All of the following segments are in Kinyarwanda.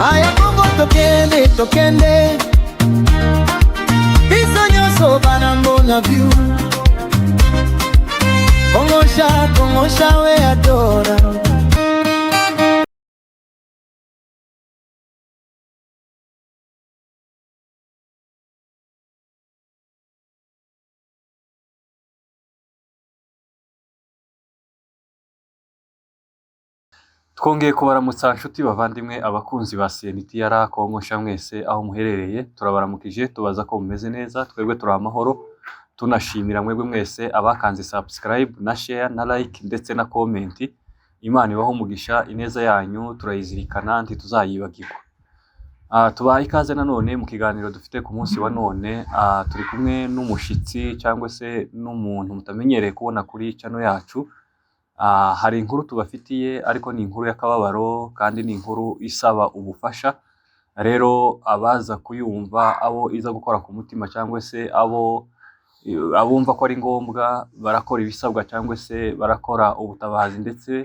Aya Kongo tokende biso nyonso bana mbona view Kongo sha we adora. Twongeye kubaramutsa nshuti bavandimwe abakunzi ba CNTR Kongo sha mwese aho muherereye, turabaramukije tubaza ko mumeze neza. Twebwe turi amahoro, tunashimira mwebwe mwese abakanze subscribe na share na like ndetse na comment. Imana ibaho umugisha, ineza yanyu turayizirikana ntituzayibagirwa. Tubaha ikaze nanone mu kiganiro dufite ku munsi wa none. Turi kumwe n'umushitsi cyangwa se n'umuntu mutamenyereye kubona kuri channel yacu. Hari inkuru tubafitiye ariko ni inkuru y'akababaro kandi ni inkuru isaba ubufasha. Rero abaza kuyumva, abo iza gukora ku mutima cyangwa se abumva ko ari ngombwa barakora ibisabwa cyangwa se barakora ubutabazi ndetse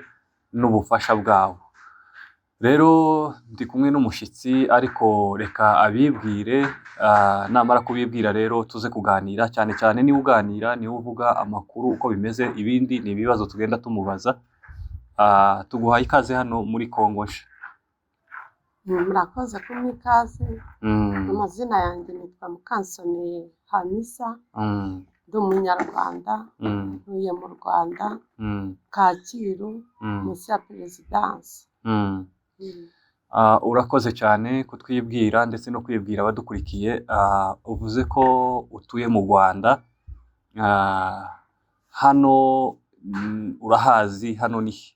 n'ubufasha bwabo. Rero ndi kumwe n'umushitsi ariko reka abibwire, namara kubibwira rero tuze kuganira. Cyane cyane ni uganira, ni uvuga amakuru uko bimeze, ibindi ni ibibazo tugenda tumubaza. Tuguhaye ikaze hano muri Kongo sha. Murakoze kumpa ikaze. Amazina yanjye nitwa Mukansoni Hamisa. Ndi umunyarwanda, ntuye mu Rwanda, Kacyiru, munsi ya Perezidansi. Urakoze cyane kutwibwira ndetse no kwibwira abadukurikiye. Uvuze ko utuye mu Rwanda, hano urahazi, hano ni he?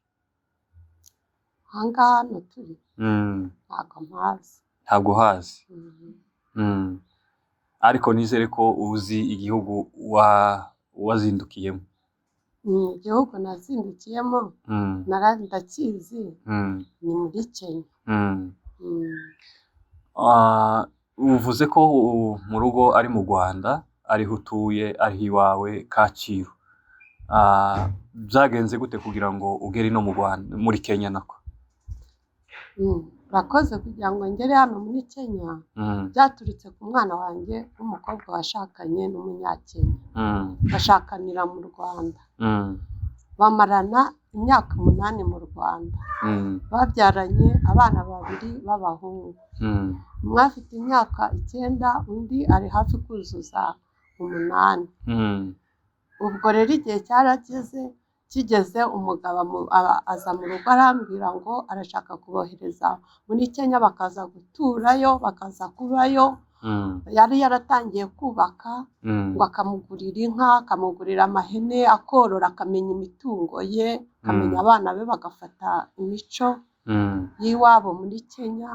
Ahangaha hano turi ntabwo mpazi. Ntabwo uhazi. Ariko nizere ko uzi igihugu wazindukiyemo. Igihugu nazindukiyemo ndakizi, ni muri Kenya. Uvuze ko mu rugo ari mu Rwanda, ariho utuye, ariho iwawe Kacyiru. Byagenze gute kugira ngo ugere no mu Rwanda, muri Kenya nako? Urakoze. kugira ngo ngere hano muri Kenya byaturutse ku mwana wanjye w'umukobwa washakanye n'umunyakenya. Bashakanira mu Rwanda, bamarana imyaka 8 mu Rwanda. Babyaranye abana 2 b'abahungu. Umwe afite imyaka 9, undi ari hafi kuzuza 8. Ubwo rero igihe kigeze umugabo aza mu rugo arambwira ngo arashaka kubohereza muri Kenya bakaza guturayo, bakaza kubayo. Yari yaratangiye kubaka, ngo akamugurira inka, akamugurira amahene, akorora, akamenya imitungo ye, akamenya abana be, bagafata imico y'iwabo muri Kenya,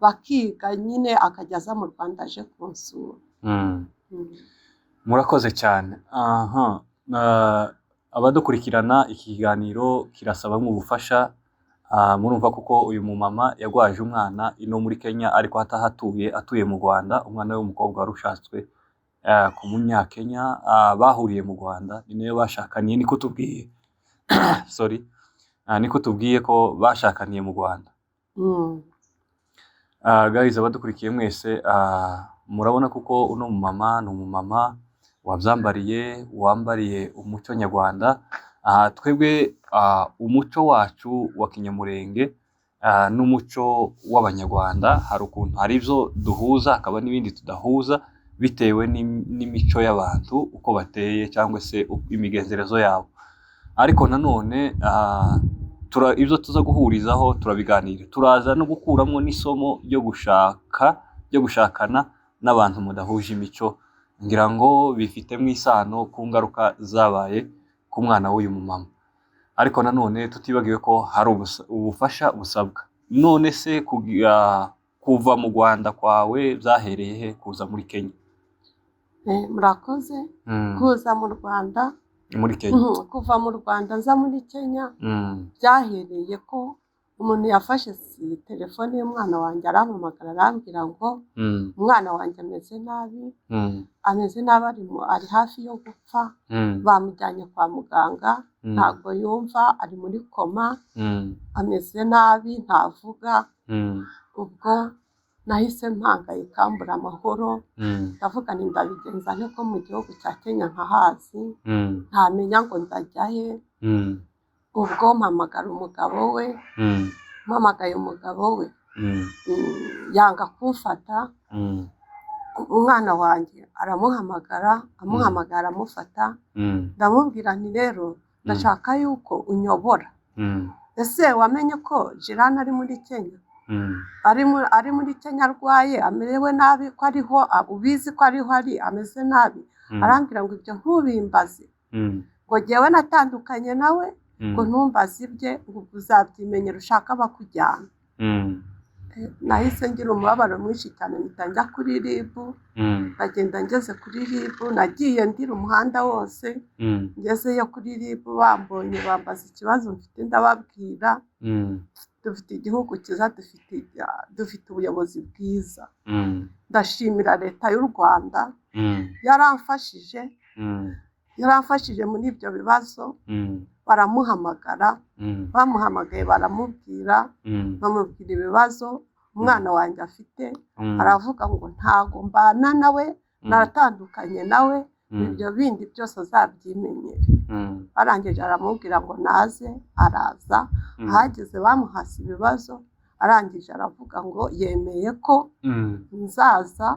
bakiga nyine, akajya aza mu Rwanda aje kunsura. Murakoze cyane. Abadukurikirana ikiganiro kirasaba ubufasha. Murumva kuko uyu mumama yagwaje umwana ino muri Kenya ariko atuye mu Rwanda. Umwana we w'umukobwa warushatswe ku munyakenya, bahuriye mu Rwanda, ni nayo bashakaniye, niko tubwiye. Niko tubwiye ko bashakaniye mu Rwanda. Guys, abadukurikiye mwese, murabona kuko uno mumama ni umumama wambariye umuco nyarwanda. Twebwe umuco wacu wa kinyamurenge n'umuco w'abanyarwanda hari ukuntu, hari ibyo duhuza hakaba n'ibindi tudahuza bitewe n'imico y'abantu uko bateye cyangwa se imigenzerezo yabo. Ariko nanone ibyo tuza guhurizaho turabiganira, turaza no gukuramo n'isomo ryo gushakana n'abantu mudahuje imico. Ngira ngo bifitemo isano ku ngaruka zabaye ku mwana w'uyu mumama. Ariko nanone tutibagiwe ko hari ubufasha busabwa. None se kuva mu Rwanda kwawe byahereye he kuza muri Kenya? Murakoze. Kuza mu Rwanda, muri Kenya, kuva mu Rwanda nza muri Kenya, byahereye ko umuntu yafashe telefone y'umwana wanjye arampamagara arambwira ngo umwana wanjye ameze nabi, ari hafi yo gupfa, bamujyanye kwa muganga, ntabwo yumva, ari muri koma, ameze nabi, ntavuga. ubwo nahise mpangayika mbura amahoro, ndavuga nti ndabigenza nte ko mu gihugu cya Kenya ntahazi, ntamenya ngo ndajya he. Ubwo mpamagara umugabo we, mpamagaye umugabo we yanga kumfata, umwana wanjye aramuhamagara, amuhamagara amufata, ndamubwira nti rero ndashaka yuko unyobora. Ese wamenye ko Jirani ari muri Kenya? Ari muri Kenya arwaye, amerewe nabi, ko ariho ubizi ko ariho ari ameze nabi. Arambwira ngo ibyo ntubimbaze, ngo jyewe natandukanye nawe, ngo ntumbaze ibye, ngo uzabyimenyera ushaka bakujyana. Nahise ngira umubabaro mwinshi cyane, mpita njya kuri RIB, bagenda ngeze kuri RIB, nagiye ndira umuhanda wose, ngezeyo kuri RIB bambonye bambaza ikibazo mfite, ndababwira dufite igihugu cyiza, dufite ubuyobozi bwiza. Ndashimira leta y'u Rwanda yaramfashije muri ibyo bibazo. Baramuhamagara, bamuhamagaye baramubwira, bamubwira ibibazo umwana wanjye afite, aravuga ngo ntago mbana nawe, naratandukanye nawe, ibyo bindi byose azabyimenyere. Arangije aramubwira ngo naze, araza, ahageze bamuhase ibibazo, arangije aravuga ngo yemeye ko nzaza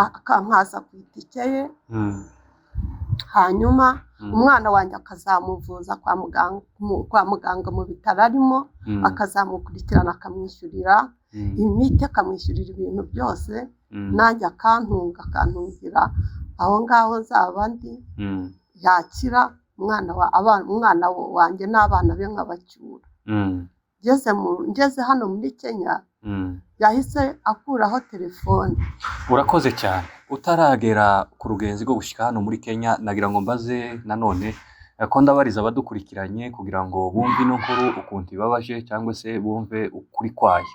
akankaza ku itike ye, hanyuma umwana wanjye akazamuvuza kwa muganga mu bitaro arimo, akazamukurikirana, akamwishyurira imiti, akamwishyurira ibintu byose, nanjye akantungira aho ngaho nzaba ndi, yakira umwana wanjye n'abana be nkabacyura. Ngeze hano muri Kenya yahise akuraho telefone. Urakoze cyane. Utaragera ku rugenzi rwo gushyika hano muri Kenya, nagira ngo mbaze nanone ko ndabariza abadukurikiranye kugira ngo bumve ino nkuru ukuntu ibabaje, cyangwa se bumve ukuri kwayo.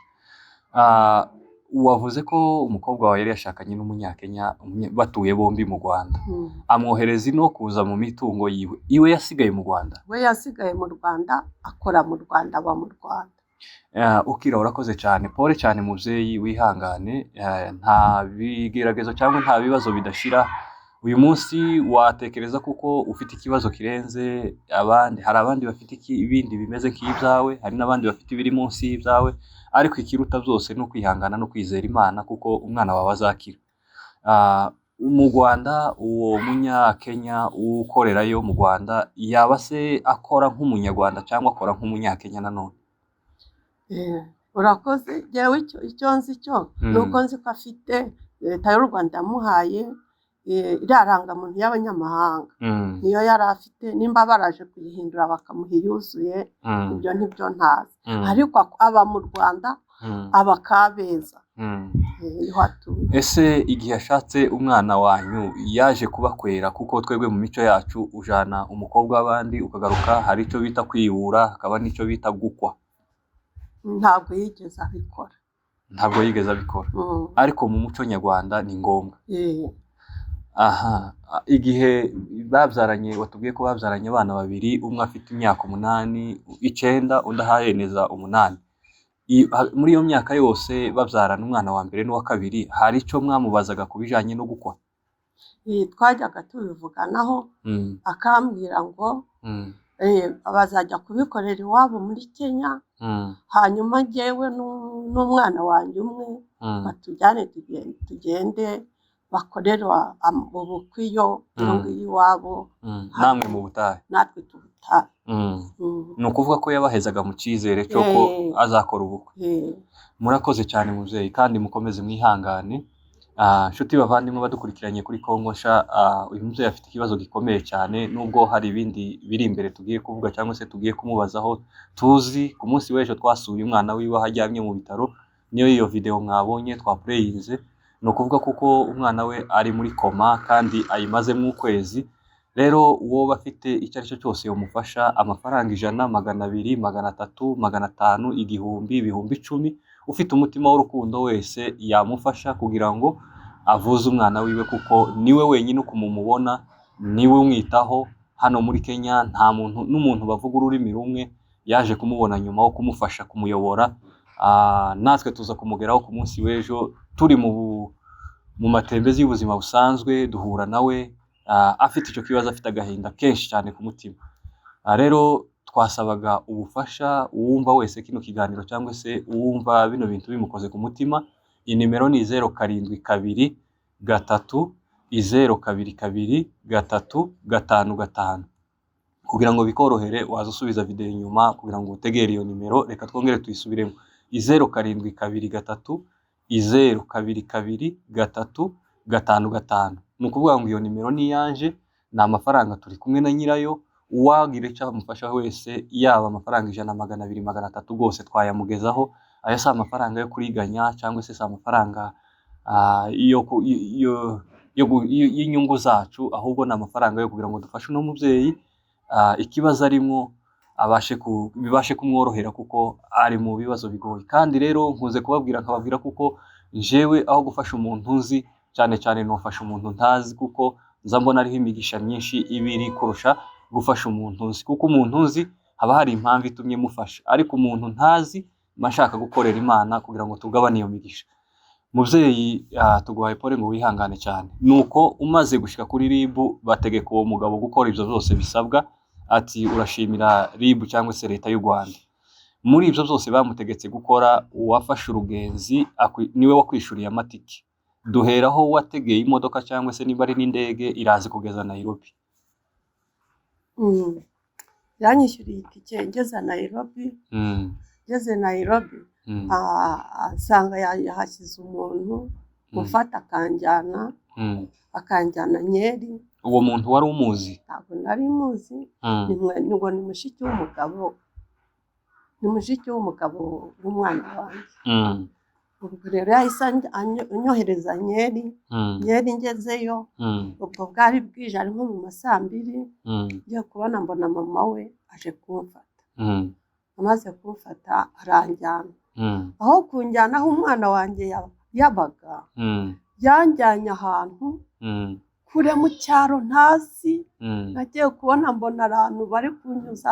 Wavuze ko umukobwa wawe yari yashakanye n'umunyakenya, batuye bombi mu Rwanda, amwohereza ino kuza mu mitungo yiwe. Iwe yasigaye mu Rwanda? We yasigaye mu Rwanda, akora mu Rwanda, aba mu Rwanda. Ukira, urakoze cyane. Pole cyane mubyeyi, wihangane. Nta bigeragezo cyangwa nta bibazo bidashira. Uyu munsi watekereza kuko ufite ikibazo kirenze abandi. Hari abandi bafite ibindi bimeze nk'ibyawe, hari n'abandi bafite ibiri munsi y'ibyawe, ariko ikiruta byose ni ukwihangana no kwizera Imana, kuko umwana wawe azakira. Mu Rwanda, uwo munyakenya ukorerayo mu Rwanda, yaba se akora nk'umunyarwanda cyangwa akora nk'umunyakenya nanone? Urakoze. Jewe icyo nzi cyo nuko nzi ko afite, leta y'u Rwanda yamuhaye irarangamuntu y'abanyamahanga, niyo yari afite. Nimba baraje kuyihindura bakamuha iyuzuye, ibyo ntibyo ntazi, ariko aba mu Rwanda, aba Kabeza. Ese igihe yashatse umwana wanyu yaje kubakwera? Kuko twebwe mu mico yacu ujana umukobwa w'abandi ukagaruka, hari icyo bita kwiyura, hakaba n'icyo bita gukwa. Ntabwo yigeze abikora. Ntabwo yigeze abikora, ariko mu muco nyarwanda ni ngombwa. Aha, igihe babyaranye, watubwiye ko babyaranye abana babiri, umwe afite imyaka 8, 9, undi ahayeneza 8. Muri iyo myaka yose babyarana umwana wa mbere n'uwa kabiri, hari icyo mwamubazaga ku bijyanye no gukwa? Twajyaga tubivuganaho, akambwira ngo bazajya kubikorera iwabo muri Kenya, hanyuma njyewe n'umwana wanjye umwe batujyane tugende bakorera ubukwe iyo iwabo, namwe mu butahe, natwe tubutahe. Ni ukuvuga ko yabahezaga mu cyizere cyo ko azakora ubukwe. Murakoze cyane mubyeyi, kandi mukomeze mwihangane. Nshuti bavandimwe badukurikiranye kuri Kongosha, uyu mubyeyi afite ikibazo gikomeye cyane, nubwo hari ibindi biri imbere tugiye kuvuga cyangwa se tugiye kumubazaho. Tuzi ku munsi w'ejo twasuye umwana wiwe aharyamye mu bitaro, niyo iyo video mwabonye twapureyinze. Ni ukuvuga kuko umwana we ari muri koma kandi ayimazemo ukwezi. Rero uwo bafite icyo ari cyo cyose yomufasha, amafaranga 100, 200, 300, 500, 1000, 1010, ufite umutima w'urukundo wese yamufasha kugira ngo avuze umwana wiwe, kuko niwe wenyine ukumumubona, niwe umwitaho. Hano muri Kenya nta muntu n'umuntu bavuga ururimi rumwe yaje kumubona nyuma wo kumufasha kumuyobora natwe tuza kumugeraho ku munsi w'ejo turi mu matembezi y'ubuzima busanzwe, duhura nawe afite icyo kibazo, afite agahinda kenshi cyane ku mutima. Rero twasabaga ubufasha uwumva wese kino kiganiro cyangwa se uwumva bino bintu bimukoze ku mutima. Inimero ni 072 3 022 3 5 kugira ngo bikorohere waza usubiza video inyuma kugira ngo utegere iyo nimero. Reka twongere tuyisubiremo: 072 3 022 3 5. Ni ukuvuga ngo iyo nimero ni yanje, ni amafaranga turi kumwe na nyirayo. Uwagira icyo amufasha wese, yaba amafaranga 100, 200, 300 rwose twayamugezaho. Aya si amafaranga yo kuriganya cyangwa se si amafaranga y'inyungu zacu, ahubwo ni amafaranga yo kugira ngo dufashe uno mubyeyi ikibazo arimo bibashe kumworohera, kuko ari mu bibazo bigoye. Kandi rero nkuze nkababwira kuko jewe aho gufasha umuntu nzi, cyane cyane nofasha umuntu ntazi, kuko nza mbona ariho imigisha myinshi ibiri kurusha gufasha umuntu nzi. Kuko umuntu nzi haba hari impamvu itumye mufasha, ariko umuntu ntazi mashaka gukorera Imana kugira ngo tugabane iyo migisha. Muvyeyi tuguhaye pole ngo wihangane cyane. Nuko umaze gushika kuri RIB bategeka uwo mugabo gukora ibyo byose bisabwa, ati urashimira RIB cyangwa se leta y'u Rwanda. Muri ibyo byose bamutegetse gukora, uwafashe urugenzi niwe wakwishuriye amatike. Duheraho wategeye imodoka cyangwa se niba ari n'indege irazi kugeza Nairobi. Yanyishyuriye itike ngeze Nairobi. Ngeze Nairobi asanga yahashyize umuntu ufata akanjyana Nyeri. Uwo muntu wari umuzi? Ntabwo nari muzi. Ngo ni mushiki w'umugabo, w'umwana wanjye. Ubwo rero yahise anyohereza Nyeri. Nyeri ngezeyo, ubwo bwari bwije, ari nko mu masaa 2. Ngiye kubona mbona mama we aje kumfata. Amaze kumfata aranjyana. Aho kunjyana aho umwana wanjye yabaga, yanjyanye ahantu kure mu cyaro ntazi. Nagiye kubona mbona abantu bari kunyuza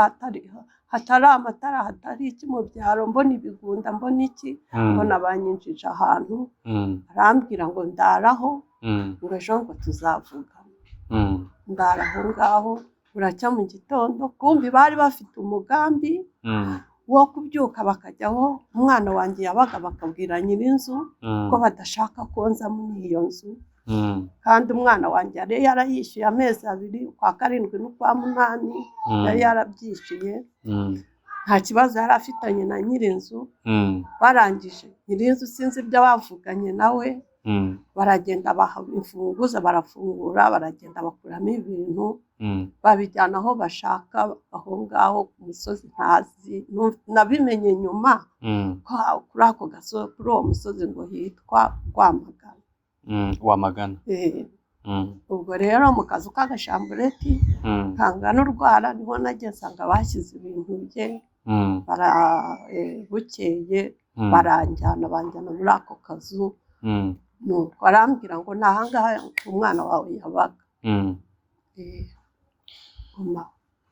hatari amatara, hatari iki mu byaro, mbona ibigunda, mbona iki, mbona banyinjije ahantu. Arambwira ngo ndaraho, ngo ejo ngo tuzavugana. Ndaraho ngaho, buracya mu gitondo. Kumbi bari bafite umugambi wo kubyuka bakajyaho umwana wanjye yabaga, bakabwira nyir'inzu ko badashaka ko nza muri iyo nzu. Kandi umwana wanjye yari yarayishyuye amezi 2, kwa 7 n'ukwa 8 yari yarabyishyuye. Nta kibazo yari afitanye na nyir'inzu. Barangije nyir'inzu sinzi ibyo bavuganye nawe, baragenda baha imfunguzo, barafungura, baragenda bakuramo ibintu, babijyana aho bashaka, aho ngaho ku musozi ntazi. Nabimenye nyuma kuri ako gasozi, kuri uwo musozi ngo hitwa Rwamagana. Ubwo rero mu kazu k'agashambureti kangana urwara, niho nagiye nsanga bashyize ibintu bye. Bukeye banjyana muri ako kazu. Nuko arambwira ngo ni ahangaha umwana wawe yabaga.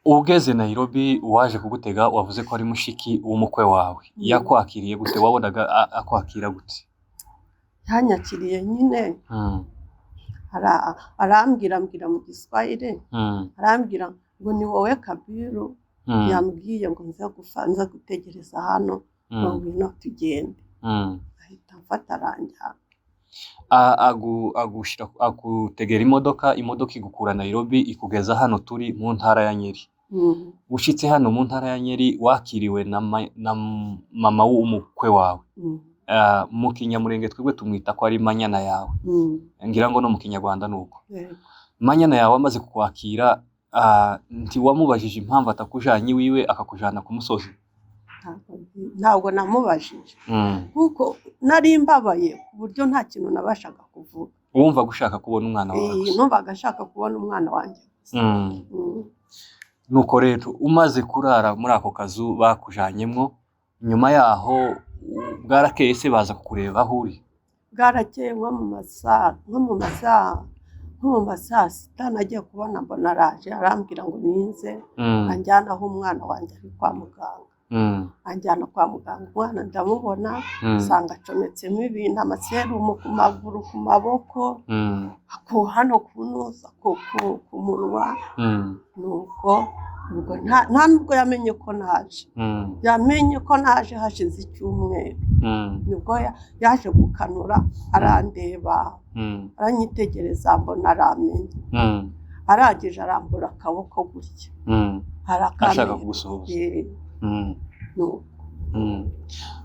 Ugeze Nairobi, waje kugutega, wavuze ko ari mushiki w'umukwe wawe. Yakwakiriye gute? Wabonaga akwakira gute? Yanyakiriye nyine. Arambwira mu Giswahili, arambwira ngo ni wowe Kabiru. Yambwiye ngo nza gutegereza hano, ngo ngwino tugende. Ahita mfata aranjyana. Agutegera imodoka igukura Nairobi ikugeza hano turi mu ntara ya Nyeri. Ushitse hano mu ntara ya Nyeri, wakiriwe na mama w'umukwe wawe. Mu Kinyamurenge twebwe tumwita ko ari manyana yawe. Ngira ngo no mu Kinyarwanda nuko. Manyana yawe amaze kukwakira, ntiwamubajije impamvu atakujanye wiwe akakujana ku musozi? Ntabwo namubajije, kuko nari mbabaye ku buryo nta kintu nabashaga kuvuga. Wumva gushaka kubona umwana wawe? Numvaga ashaka kubona umwana wanjye. Nuko rero umaze kurara muri ako kazu bakujanyemwo, nyuma yaho bwarakeye se baza kukureba aho uri? Bwarakeye nko mu masaa 6 nagiye kubona mbona araje, arambwira ngo ninze anjyana aho umwana wanjye ari kwa muganga. anjyana kwa muganga, umwana ndamubona nsanga acometsemo ibintu, amaserumu ku maguru, ku maboko, hano ku ntuza, ku munwa. Nuko ubwo nta nubwo yamenye ko naje, yamenye ko naje hashize icyumweru. Nibwo yaje gukanura arandeba, aranyitegereza, mbona aramenye, arangije arambura akaboko gutya, ashaka kugusuhuza.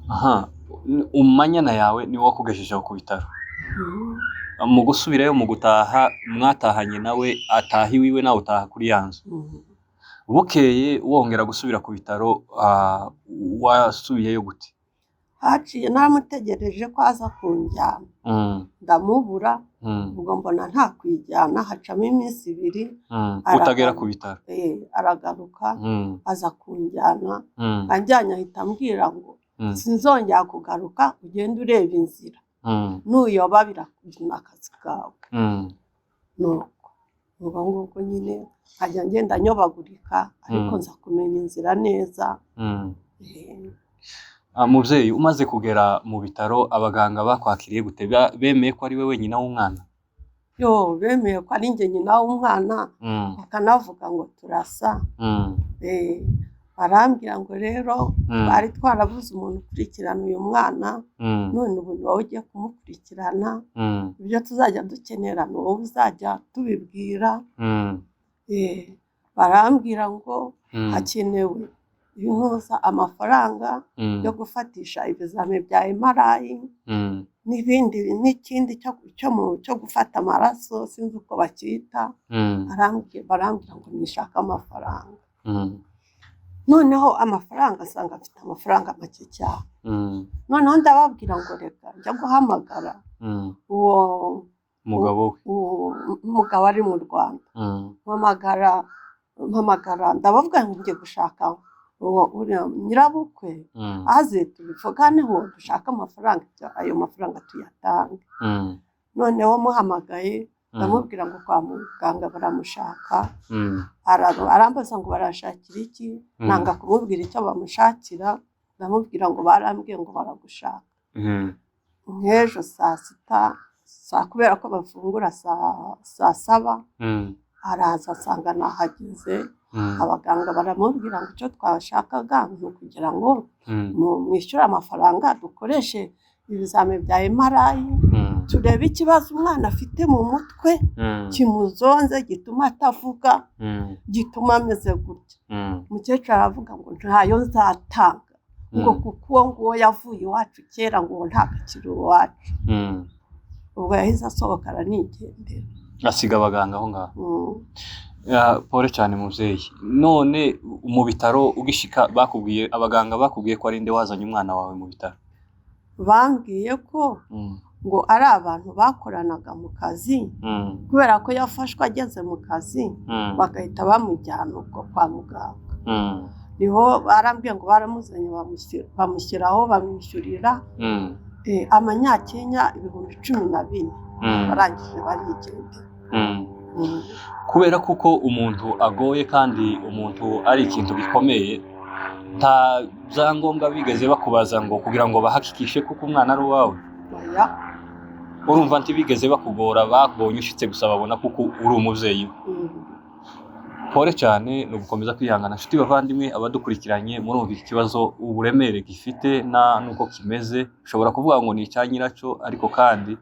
Aha, umanyana yawe ni wo wakugejejeho ku bitaro. Mu gusubirayo, mu gutaha, mwatahanye nawe ataha iwiwe nawe utaha kuri ya nzu. Bukeye wongera gusubira ku bitaro, wasubiyeyo gute? Haciye naramutegereje ko aza kunjyana, ndamubura, ubwo mbona nta kwijyana, hacamo iminsi 2 utagera ku bitaro. Aragaruka aza kunjyana, anjyanye ahita ambwira ngo sinzongera kugaruka, ugende ureba inzira, nuyoba birakujuna akazi kawe. Nuko ubwo ngubwo nyine nkajya ngenda nyobagurika, ariko nza kumenya inzira neza. Muvyeyi, umaze kugera mu bitaro, abaganga bakwakiriye gute? Bemeye ko ari we wenyine w'umwana? Bemeye ko ari njye nyina w'umwana, bakanavuga ngo turasa. Barambwira ngo rero bari twarabuze umuntu ukurikirana uyu mwana, none ubu ni wowe ugiye kumukurikirana, ibyo tuzajya dukenera ni wowe uzajya tubibwira. Barambwira ngo hakenewe ibintuza, amafaranga yo gufatisha ibizame bya MRI, n'ikindi cyo gufata amaraso, sinzi uko bacyita. Barambwira ngo nishaka amafaranga. Noneho amafaranga asanga afite amafaranga make cyane. Noneho ndababwira ngo reka njya guhamagara uwo mugabo ari mu Rwanda. Mpamagara ndababwira ngo ngiye gushaka nyirabukwe, aze tubivuganeho, dushaka amafaranga, ayo mafaranga tuyatange. Noneho muhamagaye ndamubwira ngo kwa muganga baramushaka, arambaza ngo barashakira iki, nanga kumubwira icyo bamushakira, ndamubwira ngo barambwiye ngo baragushaka. Nk'ejo saa 6, kubera ko bafungura saa 7, araza asanga nahageze. Abaganga baramubwira ngo icyo twashakaga ni ukugira ngo mwishyure amafaranga dukoreshe ibizame bya MRI, turebe ikibazo umwana afite mu mutwe kimuzonze, gituma atavuga, gituma ameze gutya. Umukecuru aravuga ngo ntayo nzatanga, ngo kuko uwo nguwo yavuye iwacu kera, ngo ntakakiri iwacu. Ubwo yahise asohoka aranigendera, asiga abaganga aho ngaho. Pole cyane muvyeyi. None mu bitaro ugishika, abaganga bakubwiye ko ari nde wazanye umwana wawe mu bitaro? Bambwiye ko ngo ari abantu bakoranaga mu kazi, kubera ko yafashwe ageze mu kazi, bagahita bamujyana ubwo kwa muganga. Niho barambwiye ngo baramuzanye, bamushyiraho, bamwishyurira amanyakenya 14,000, barangije barigendera. Kubera kuko umuntu agoye kandi umuntu ari ikintu gikomeye, nta byangombwa bigeze bakubaza ngo kugira ngo bahakikishe kuko umwana ari uwawe? Urumva ntibigeze bakugora, babonye ushitse gusa babona kuko uri umuvyeyi. Pole cyane, no gukomeza kwihangana. Nshuti bavandimwe abadukurikiranye, murumva iki kibazo uburemere gifite nuko kimeze. Ushobora kuvuga ngo ni icya nyiracyo, ariko kandi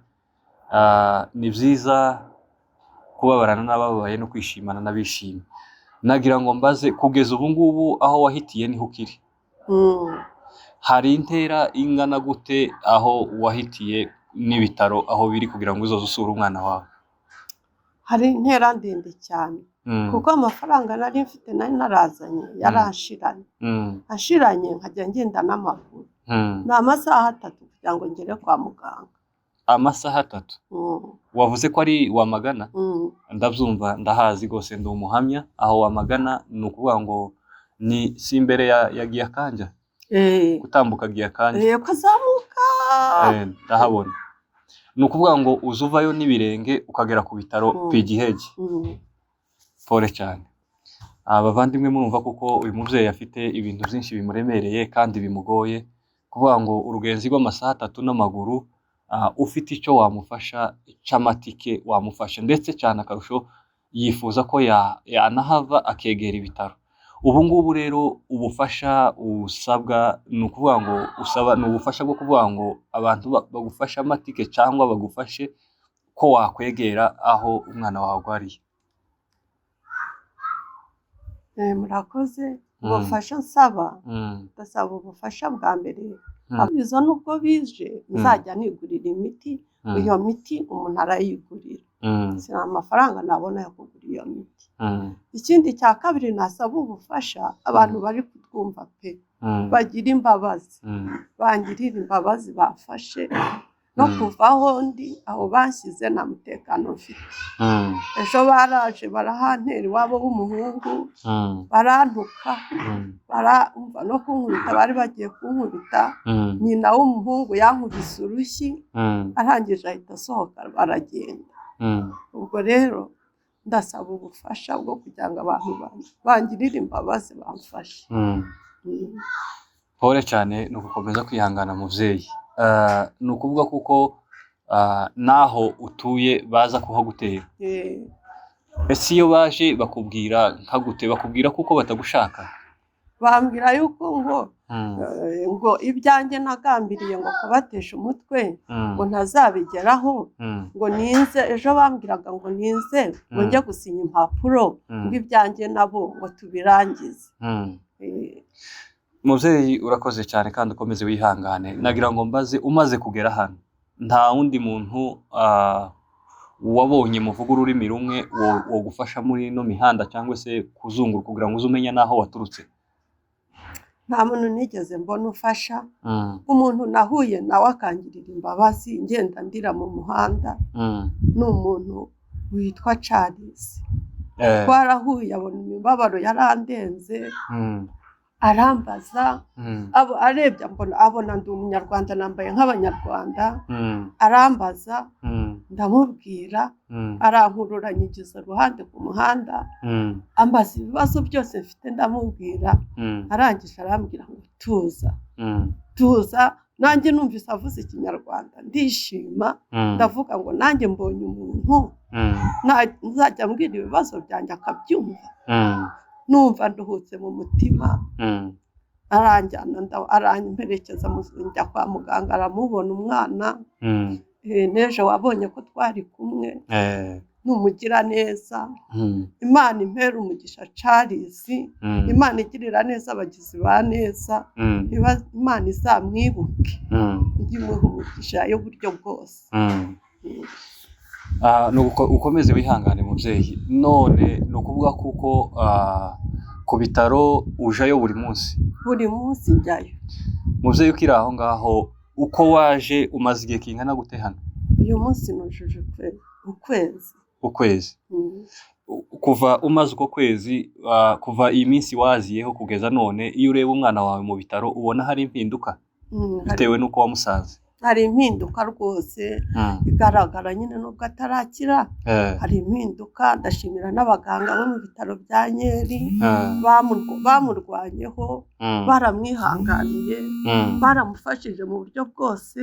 ni byiza kubabarana n'ababaye no kwishimana n'abishimye. Nagira ngo mbaze, kugeza ubu ngubu aho wahitiye niho ukiri? Hari intera ingana gute aho wahitiye n'ibitaro aho biri kugira ngo uzoze usura umwana wawe? Hari intera ndende cyane, kuko amafaranga nari mfite nari narazanye yarashiranye. Ashiranye nkajya ngenda n'amaguru. Ni amasaha 3 kugira ngo ngere kwa muganga. Amasaha 3? Wavuze ko ari Wamagana? Ndabyumva, ndahazi rwose, ndi umuhamya. Aho Wamagana ni ukuvuga ngo ni si imbere ya Giyakanja? Gutambuka Giyakanja? Ukazamuka. Ndahabona. Ni ukuvuga ngo uzuvayo n'ibirenge ukagera ku bitaro Pigihege. Pole cyane. Abavandimwe murumva kuko uyu mubyeyi afite ibintu byinshi bimuremereye kandi bimugoye, kuvuga ngo urugenzi rw'amasaha 3 n'amaguru, ufite icyo wamufasha c'amatike wamufasha, ndetse cyane akarusho yifuza ko yanahava akegera ibitaro. Ubu ngubu rero ubufasha usabwa ni ukuvuga ngo usaba ni ubufasha bwo kuvuga ngo abantu bagufasha amatike cyangwa bagufashe ko wakwegera aho umwana wawe agwariye. Murakoze. Ubufasha nsaba, ndasaba ubufasha bwa mbere, izo nubwo bije nzajya nigurira imiti, iyo miti umuntu arayigurira, si amafaranga nabona yo kugura iyo miti. Ikindi cya kabiri nasaba ubufasha, abantu bari kutwumva pe, bagira imbabazi, bangirira imbabazi, bafashe no kuvaho ndi aho banshyize nta mutekano mfite. Ejo baraje barahantera iwabo w'umuhungu, barantuka, barumva no kunkubita, bari bagiye kunkubita, nyina w'umuhungu yankubise urushyi, arangije ahita asohoka baragenda. Ubwo rero ndasaba ubufasha bwo kugira ngo abantu bangirire imbabazi bamfashe. Pole cyane, ni ugukomeza kwihangana muvyeyi. Ni ukuvuga kuko naho utuye baza kuhagutera. Ese iyo baje bakubwira nkagute, bakubwira kuko batagushaka? Bambwira yuko ngo ibyanjye nagambiriye ngo kubatesha umutwe ngo ntazabigeraho, ngo ninze. Ejo bambwiraga ngo ninze ngo njye gusinya impapuro ngo ibyanjye nabo ngo tubirangize. Muvyeyi urakoze cyane kandi ukomeze wihangane. Nagira ngo mbaze, umaze kugera hano nta wundi muntu wabonye muvuga ururimi rumwe wo gufasha muri no mihanda cyangwa se kuzunguruka kugira ngo uzumenya naho waturutse? Nta muntu nigeze mbona ufasha. Umuntu nahuye nawe akangirira imbabazi ngenda ndira mu muhanda, ni umuntu witwa Charles. Twarahuye, abona imibabaro yarandenze, arambaza, arebye abona ndi umunyarwanda, nambaye nk'abanyarwanda, arambaza, ndamubwira, arankurura anyigiza iruhande ku muhanda, ambaza ibibazo byose mfite, ndamubwira, arangije arambwira ngo tuza. Nanjye numvise avuze ikinyarwanda ndishima, ndavuga ngo nanjye mbonye umuntu nzajya mbwira ibibazo byanjye akabyumva. Numva nduhutse mu mutima, aramperekeza njya kwa muganga, aramubona umwana. N'ejo wabonye ko twari kumwe, numugira neza. Imana impera umugisha Charles, Imana igirira neza abagizi ba neza, Imana izamwibuke, igimuha umugisha y'uburyo bwose. Ukomeze wihangane muvyeyi. None ni ukuvuga kuko ku bitaro ujayo buri munsi? Buri munsi njyayo. Muvyeyi ukiri aho ngaho, uko waje umaze igihe kingana gute hano? Uyu munsi nujuje ukwezi. Kuva umaze uko kwezi, kuva iyi minsi waziyeho kugeza none, iyo ureba umwana wawe mu bitaro ubona hari impinduka bitewe n'uko wamusanze? Hari impinduka rwose igaragara, nyine nubwo atarakira, hari impinduka. Ndashimira n'abaganga bo mu bitaro bya Nyeri, bamurwanyeho, baramwihanganiye, baramufashije mu buryo bwose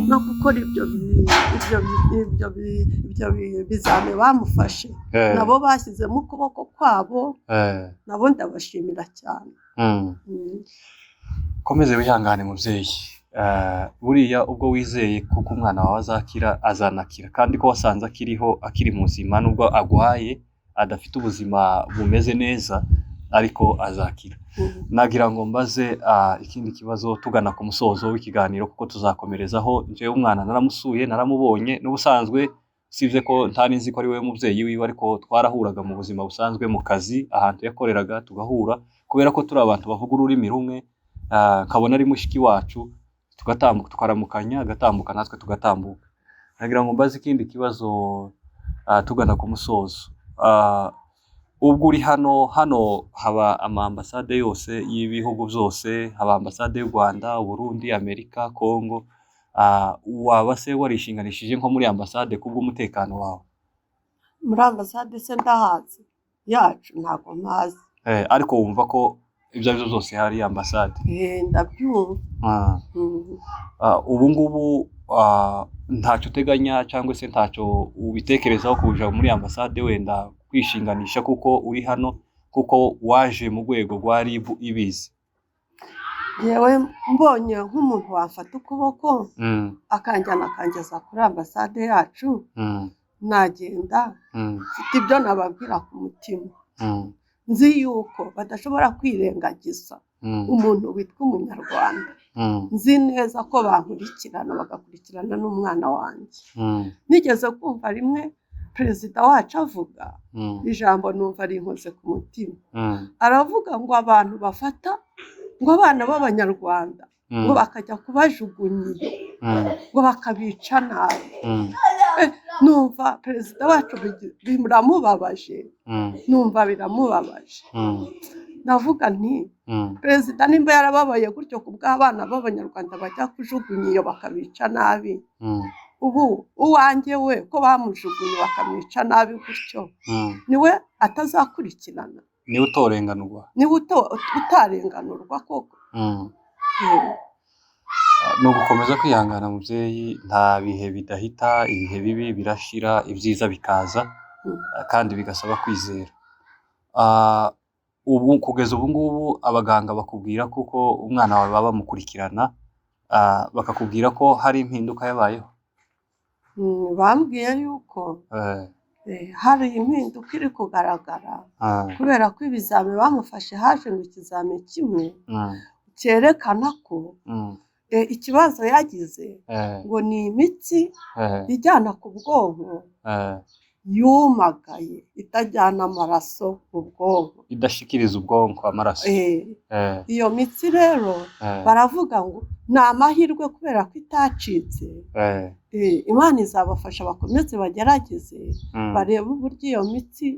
no gukora ibyo bizame bamufashe, nabo bashyizemo ukuboko kwabo, nabo ndabashimira cyane. Komeze wihangane muvyeyi. Buriya ubwo wizeye kuko umwana wawe azakira, azanakira, kandi ko wasanze akiri muzima, nubwo agwaye adafite ubuzima bumeze neza, ariko azakira. Nagira ngo mbaze ikindi kibazo tugana ku musozo w'ikiganiro, kuko tuzakomerezaho. Nje umwana naramusuye, naramubonye, n'ubusanzwe sivye ko ntari nzi ko ari we muvyeyi wiwe, ariko twarahuraga mu buzima busanzwe mu kazi ahantu yakoreraga, tugahura kubera ko turi abantu bavuga ururimi rumwe. Nkabona ari mushiki wacu, tugatambuka tukaramukanya, agatambuka natwe tugatambuka. Nagira ngo mbaze ikindi kibazo tugana ku musozo. Ubwo uri hano haba amambasade yose y'ibihugu byose, haba ambasade y'u Rwanda, Burundi, Amerika, Kongo. Waba se warishinganishije nko muri ambasade kubw'umutekano wawe? Muri ambasade se ndahazi yacu ntabwo mpazi. ariko wumva ko ibyo ari byo byose hari ambasade. Ndabyumva. Ubu ngubu ntacyo uteganya cyangwa se ntacyo ubitekerezaho kuja muri ambasade wenda kwishinganisha kuko uri hano, kuko waje mu rwego rwa RIB ibizi? Yewe mbonye nk'umuntu wafata ukuboko akanjyana akangeza kuri ambasade yacu, nagenda mfite ibyo nababwira ku mutima. Nzi yuko badashobora kwirengagiza umuntu witwa umunyarwanda. Nzi neza ko bankurikirana bagakurikirana n'umwana wanjye. Nigeze kumva rimwe perezida wacu avuga ijambo numva rinkoze ku mutima. Aravuga ngo abantu bafata ngo abana b'abanyarwanda ngo bakajya kubajugunya ngo bakabica nabi. Numva perezida wacu biramubabaje, numva biramubabaje. Navuga nti perezida nimba yarababaye gutyo ku bw'abana b'abanyarwanda bajya kujugunya iyo bakabica nabi, ubu uwanjye we ko bamujugunye bakamwica nabi gutyo, niwe atazakurikirana? Niwe utorenganurwa? Niwe utarenganurwa koko? Ni ugukomeza kwihangana mubyeyi, nta bihe bidahita, ibihe bibi birashira, ibyiza bikaza kandi bigasaba kwizera. Ubu kugeza ubu ngubu abaganga bakubwira kuko umwana wawe baba bamukurikirana, bakakubwira ko hari impinduka yabayeho? Bambwiye yuko hari impinduka iri kugaragara, kubera ko ibizami bamufashe haje ngo ikizami kimwe cyerekana ko ikibazo yagize ngo ni imitsi ijyana ku bwonko yumagaye, itajyana amaraso mu bwonko, idashikiriza ubwonko amaraso. Iyo mitsi rero baravuga ngo ni amahirwe kubera ko itacitse. Imana izabafasha bakomeze bagerageze barebe uburyo iyo mitsi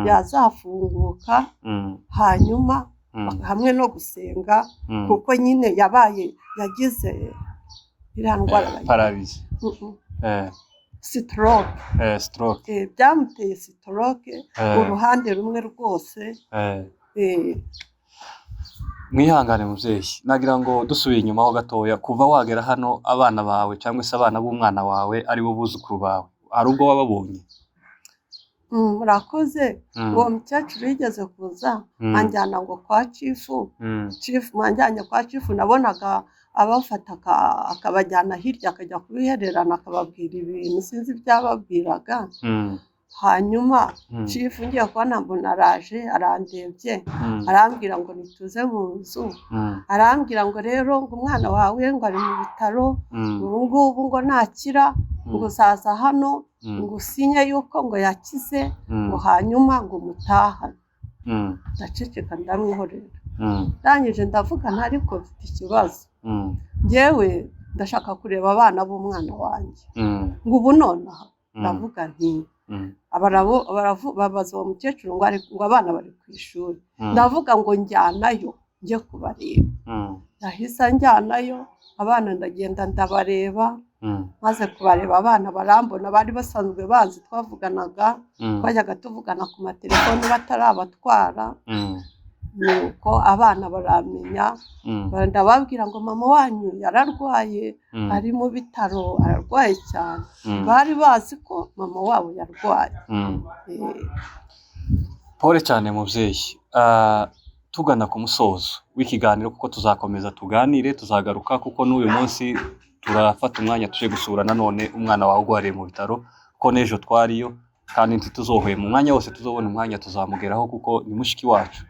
yazafunguka, hanyuma hamwe no gusenga, kuko nyine yagize iriya ndwara pararize, stroke. Byamuteye stroke uruhande rumwe rwose. Mwihangane mubyeyi, nagira ngo dusubiye inyuma ho gatoya. Kuva wagera hano abana bawe cyangwa se abana b'umwana wawe ari bo buzukuru bawe, hari ubwo wababonye? Murakoze. Uwo mukecuru yigeze kuza anjyana ngo kwa cifu. Mwanjyanye kwa cifu, nabonaga abafata akabajyana hirya akajya kubihererana akababwira ibintu sinzi ibyababwiraga. Hanyuma cifu ngiye kubona mbona araje arandebye, arambwira ngo nituze mu nzu. Arambwira ngo rero ngo umwana wawe ngo ari mu bitaro, ubu ngubu ngo nakira ngo uzaza hano ngo usinye yuko ngo yakize, ngo hanyuma ngo mutahane. Ndaceceka ndamwihorera. Ndangije ndavuga ariko mfite ikibazo. Njyewe ndashaka kureba abana b'umwana wanjye. Ngo ubu nonaha ndavuga nti babaza uwo mukecuru ngo abana bari ku ishuri. Ndavuga ngo njyanayo njye kubareba. Nahise njyanayo abana, ndagenda ndabareba. Maze kubareba abana barambona, bari basanzwe banzi, twavuganaga, twajyaga tuvugana ku matelefoni batarabatwara. Nuko abana baramenya, ndababwira ngo mama wanyu yararwaye, ari mu bitaro, ararwaye cyane. Bari bazi ko mama wabo yarwaye. Pole cyane mubyeyi. Tugana ku musozo w'ikiganiro, kuko tuzakomeza tuganire, tuzagaruka, kuko n'uyu munsi turafata umwanya tuje gusura nanone umwana wawe ugwariye mu bitaro, ko n'ejo twariyo, kandi ntituzohwe mu mwanya wose tuzobona umwanya tuzamugeraho, kuko ni mushiki wacu.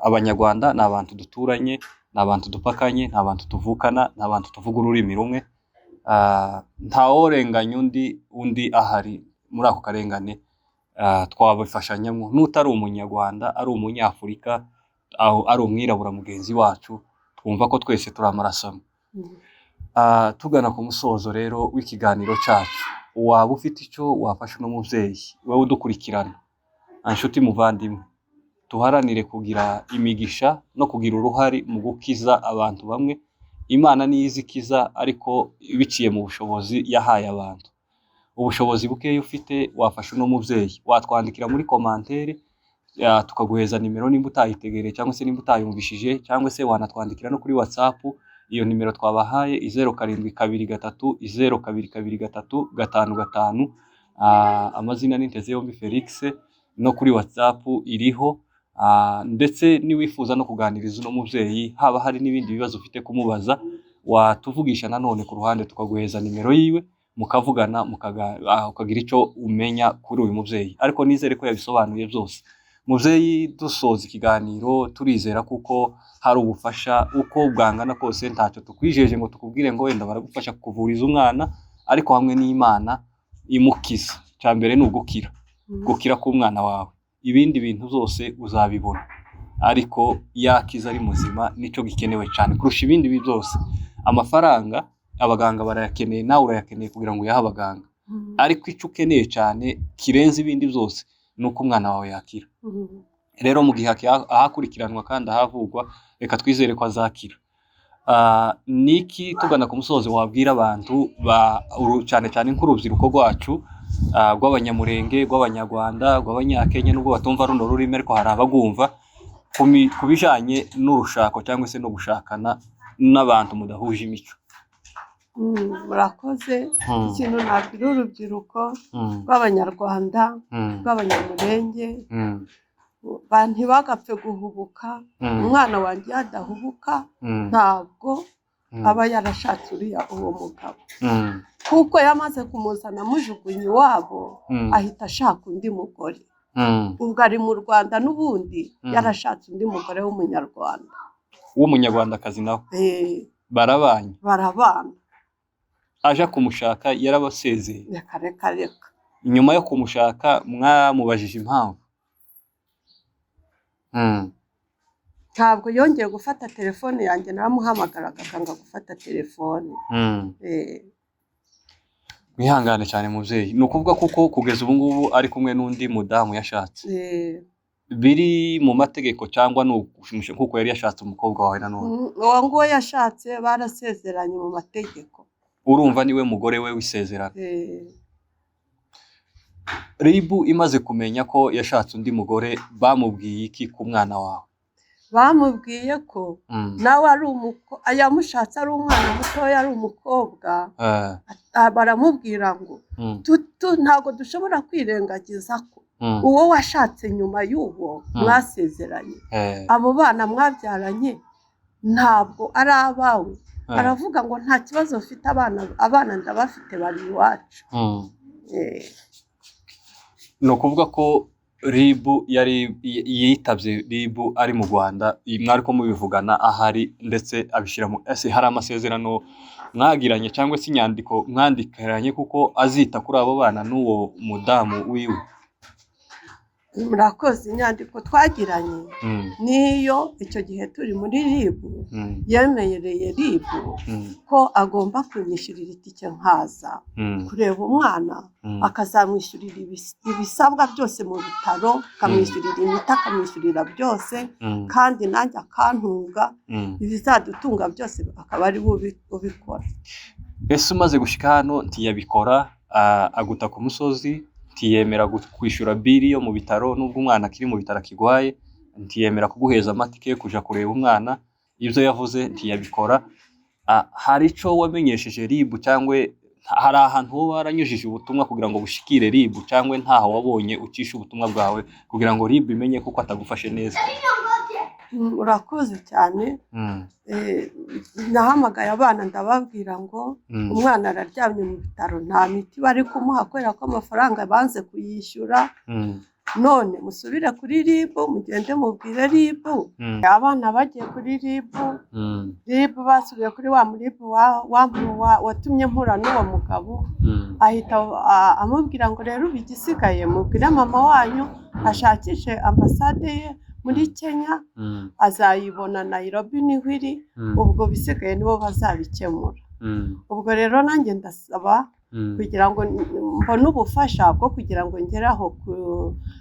Abanyarwanda ni abantu duturanye, ni abantu dupakanye, ni abantu tuvukana, ni abantu tuvuga ururimi rumwe. Ntaworenganya undi ahari muri ako karengane. Twabifashanyamo, n'utari umunyarwanda, ari umunyafurika, ari umwirabura mugenzi wacu, twumva ko twese turi amaraso amwe. Tugana ku musozo rero w'ikiganiro cyacu, waba ufite icyo wafasha n'umubyeyi wowe udukurikirana, inshuti muvandimwe, tuharanire kugira imigisha no kugira uruhare mu gukiza abantu bamwe. Imana niyo izikiza, ariko biciye mu bushobozi yahaye abantu. Ubushobozi bukeya ufite wafasha n'umubyeyi, watwandikira muri komantere tukaguheza nimero nimba utayitegereye cyangwa se nimba utayumvishije, cyangwa se wanatwandikira no kuri WhatsApp. Iyo nimero twabahaye 0723022355. Amazina ni Ntezeyombi Felix, no kuri WhatsApp iriho. Ndetse niwifuza no kuganiriza uno mubyeyi, haba hari n'ibindi bibazo ufite kumubaza, watuvugisha nanone ku ruhande tukaguheza nimero yiwe, mukavugana ukagira icyo umenya kuri uyu mubyeyi. Ariko nizere ko yabisobanuye byose. Mubyeyi, dusoza ikiganiro turizera kuko hari ubufasha uko bwangana kose, ntacyo tukwijeje ngo tukubwire ngo wenda baragufasha kukuvuriza umwana, ariko hamwe n'Imana imukiza. Cyambere ni ugukira, gukira k'umwana wawe. Ibindi bintu byose uzabibona, ariko yakiza ari muzima nicyo gikenewe cyane kurusha ibindi byose. Amafaranga abaganga barayakeneye, nawe urayakeneye kugira ngo uyahe abaganga, ariko icyo ukeneye cyane kirenze ibindi byose ni uko umwana wawe yakira. Rero mu gihe ahakurikiranwa kandi ahavugwa, reka twizere ko azakira. Niki tugana ku musozo wabwira abantu cyane cyane nk'urubyiruko rwacu, rw'Abanyamurenge, rw'Abanyarwanda, rw'Abanyakenya, nubwo batumva runo rurimi ariko hari abagumva, ku bijanye n'urushako cyangwa se no gushakana n'abantu mudahuje imico. Murakoze. Ikintu nabwira urubyiruko rw'Abanyarwanda, rw'Abanyamurenge, ntibagapfe guhubuka. Umwana wanjye yadahubuka ntabwo aba yarashatse uwo mugabo, kuko yamaze kumuzana amujugunya iwabo, ahita ashaka undi mugore. Ubwo ari mu Rwanda n'ubundi yarashatse undi mugore w'Umunyarwanda, w'Umunyarwandakazi nawe barabanye. Aje kumushaka yarabasezeye. Reka. Nyuma yo kumushaka mwamubajije impamvu? Ntabwo yongeye gufata telefone yanjye, naramuhamagaraga akanga gufata telefone. Mwihangane cyane mubyeyi. Ni ukuvuga kuko kugeza ubu ngubu ari kumwe n'undi mudamu yashatse. Biri mu mategeko cyangwa nk'uko yari yashatse umukobwa wawe nanone? Uwo nguwo yashatse barasezeranye mu mategeko. Urumva niwe mugore we w'isezerano. Ribu imaze kumenya ko yashatse undi mugore, bamubwiye iki ku mwana wawe? Bamubwiye ko nawe yamushatse ari umwana mutoya, ari umukobwa. Baramubwira ngo ntabwo dushobora kwirengagiza ko uwo washatse nyuma y'uwo mwasezeranye, abo bana mwabyaranye ntabwo ari abawe. Aravuga ngo nta kibazo ufite, abana ndabafite, bari iwacu. Ni ukuvuga ko Ribu yitabye Ribu ari mu Rwanda, mwari ko mubivugana ahari, ndetse abishyira mu hari amasezerano mwagiranye cyangwa se inyandiko mwandikiranye kuko azita kuri abo bana n'uwo mudamu wiwe? Murakoze. Inyandiko twagiranye niyo icyo gihe turi muri Ribu yemereye Ribu ko agomba kunyishyurira itike nkaza kureba umwana, akazamwishyurira ibisabwa byose mu bitaro, akamwishyurira imiti, akamwishyurira byose, kandi nanjye akantunga, ibizadutunga byose akaba ari ubikora. Ese umaze gushyika hano ntiyabikora? Aguta ku musozi, ntiyemera kwishyura bili yo mu bitaro nubwo umwana akiri mu bitaro akigwaye, ntiyemera kuguheza amatike yo kuja kureba umwana, ibyo yavuze ntiyabikora. Hari icyo wamenyesheje Ribu cyangwa hari ahantu wowe waranyujije ubutumwa kugira ngo bushikire Ribu, cyangwa ntaho wabonye ucisha ubutumwa bwawe kugira ngo Ribu imenye kuko atagufashe neza? Urakoze cyane. Nahamagaye abana ndababwira ngo umwana araryamye mu bitaro, nta miti bari kumuha kubera ko amafaranga banze kuyishyura. None musubire kuri Ribu, mugende mubwire Ribu. Abana bagiye kuri Ribu basubiye kuri wa Ribu watumye mpura n'uwo mugabo, ahita amubwira ngo rero ubu igisigaye mubwire mama wanyu ashakishe ambasade ye muri Kenya, azayibona Nairobi niho iri, ubwo bisigaye nibo bazabikemura. Ubwo rero nanjye ndasaba kugira ngo mbone ubufasha bwo kugira ngo ngere aho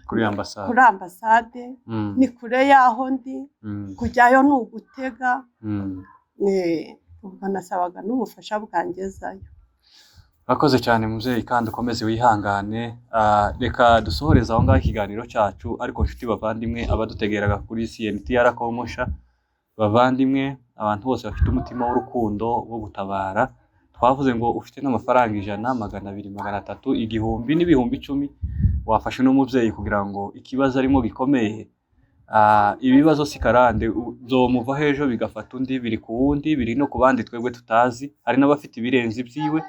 kuri ambasade. Ni kure y'aho ndi, kujyayo ni ugutega. Ubwo nasabaga n'ubufasha bwangezayo. Urakoze cyane muvyeyi kandi ukomeze wihangane. Reka dusohoreza aho ngaho ikiganiro cyacu, ariko nshuti bavandimwe abadutegeraga kuri CNTR Kongosha, bavandimwe abantu bose bafite umutima w'urukundo wo gutabara, twavuze ngo ufite n'amafaranga 100, 200, 300, 1000 n'ibihumbi 10 wafashe n'umuvyeyi kugira ngo ikibazo arimo gikomeye. Ibibazo sikarande zomuva hejo bigafata undi, biri ku wundi, biri no ku bandi twebwe tutazi, hari n'abafite ibirenze byiwe,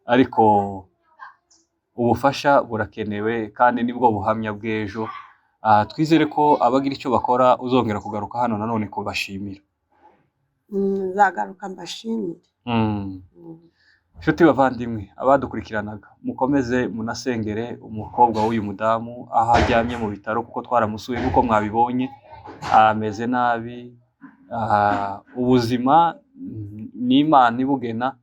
ariko ubufasha burakenewe kandi nibwo buhamya bw'ejo. Twizere ko abagira icyo bakora uzongera kugaruka hano nanone kubashimira. Nzagaruka mbashimire. Nshuti bavandimwe abadukurikiranaga, mukomeze munasengere umukobwa w'uyu mudamu aho ajyamye mu bitaro, kuko twaramusuye kuko mwabibonye ameze nabi. Ubuzima n'Imana ibugena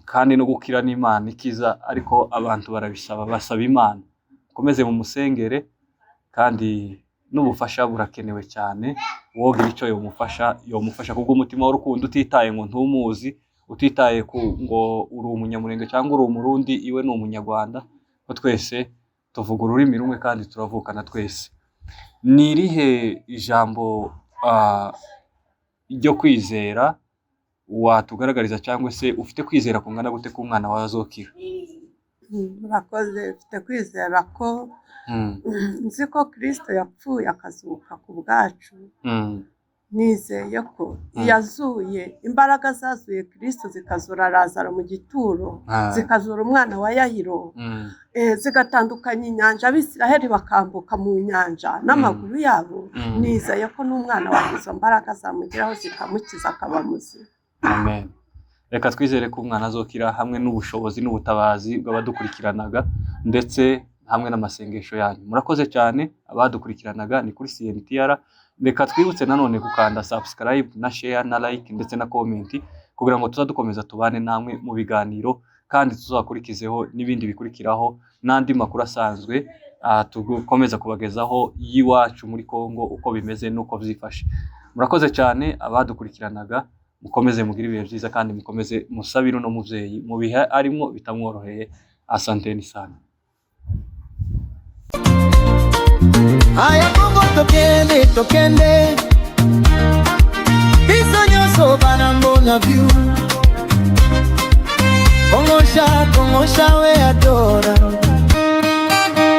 kandi no gukira n'Imana ikiza, ariko abantu barabisaba, basaba Imana. Mukomeze mu musengere kandi n'ubufasha burakenewe cyane. Wogira icyo yomufasha kubwo umutima w'urukundo, utitaye ngo ntumuzi, utitaye ngo uri umunyamurenge cyangwa uri umurundi, iwe ni umunyarwanda, ko twese tuvuga ururimi rumwe kandi turavukana twese. Nirihe ijambo ryo kwizera watugaragariza, cyangwa se ufite kwizera kungana gute ko umwana wawe azokira? Murakoze, ufite kwizera ko nzi ko Kristo yapfuye akazuka ku bwacu. Nizeye ko yazuye, imbaraga zazuye Kristo zikazura Lazaro mu gituro, zikazura umwana wa Yahiro, zigatandukanya inyanja, Abisiraheli bakambuka mu nyanja n'amaguru yabo. Nizeye ko n'umwana wa izo mbaraga zamugeraho zikamukiza akaba muzima. Amen. Reka twizere ko umwana azokira, hamwe n'ubushobozi n'ubutabazi bw'abadukurikiranaga ndetse hamwe n'amasengesho yanyu. Murakoze cyane abadukurikiranaga, ni kuri CNTR. Reka twibutse nanone gukanda subscribe na share na like ndetse na comment, kugira ngo tuzadukomeza tubane namwe mu biganiro, kandi tuzakurikizeho n'ibindi bikurikiraho n'andi makuru asanzwe tukomeza kubagezaho yiwacu muri Kongo, uko bimeze nuko byifashe. Murakoze cyane abadukurikiranaga, mukomeze mugire ibihe byiza kandi mukomeze musabire no muvyeyi mu bihe arimo bitamworoheye. Asanteni sana. Aya Kongo tokende biso nyonso banango na view Kongosha we